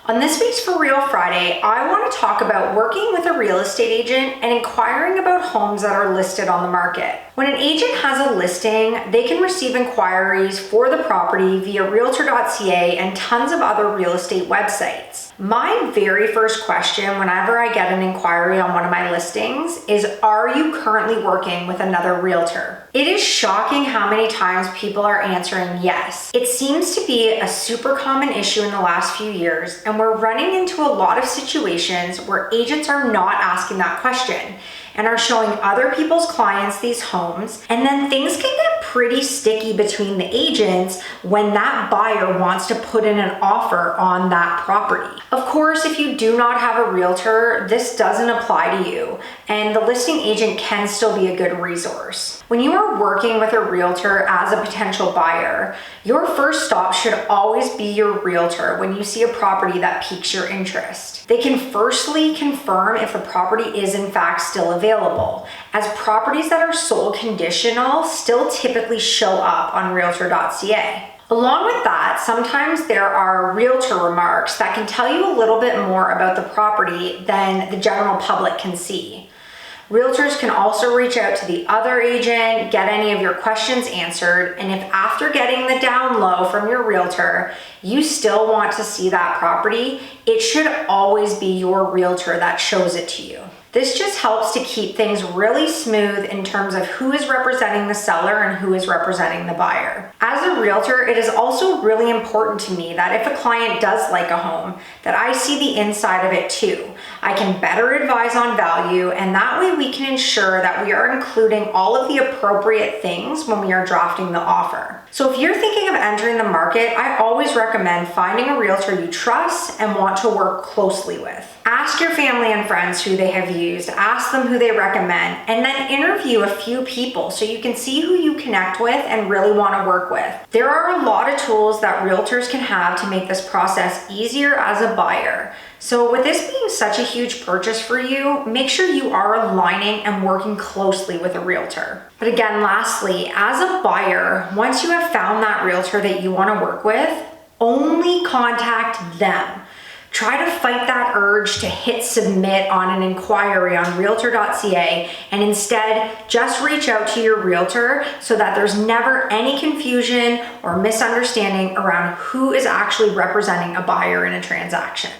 On this week's For Real Friday, I want to talk about working with a real estate agent and inquiring about homes that are listed on the market. When an agent has a listing, they can receive inquiries for the property via realtor.ca and tons of other real estate websites. My very first question whenever I get an inquiry on one of my listings is, are you currently working with another realtor? It is shocking how many times people are answering yes. It seems to be a super common issue in the last few years, and we're running into a lot of situations where agents are not asking that question and are showing other people's clients these homes, and then things can get pretty sticky between the agents when that buyer wants to put in an offer on that property. Of course, if you do not have a realtor, this doesn't apply to you, and the listing agent can still be a good resource. When you are working with a realtor as a potential buyer, your first stop should always be your realtor when you see a property that piques your interest. They can firstly confirm if the property is in fact still available, as properties that are sold conditional still typically show up on realtor.ca. Along with that, sometimes there are realtor remarks that can tell you a little bit more about the property than the general public can see. Realtors can also reach out to the other agent, get any of your questions answered, and if after getting the down low from your realtor, you still want to see that property, it should always be your realtor that shows it to you. This just helps to keep things really smooth in terms of who is representing the seller and who is representing the buyer. As a realtor, it is also really important to me that if a client does like a home, that I see the inside of it too. I can better advise on value, and that way we can ensure that we are including all of the appropriate things when we are drafting the offer. So if you're thinking of entering the market, I always recommend finding a realtor you trust and want to work closely with. Ask your family and friends who they have used, ask them who they recommend, and then interview a few people so you can see who you connect with and really want to work with. There are a lot of tools that realtors can have to make this process easier as a buyer. So with this being such a huge purchase for you, make sure you are aligning and working closely with a realtor. But again, lastly, as a buyer, once you have found that realtor that you want to work with, only contact them. Try to fight that urge to hit submit on an inquiry on realtor.ca and instead just reach out to your realtor so that there's never any confusion or misunderstanding around who is actually representing a buyer in a transaction.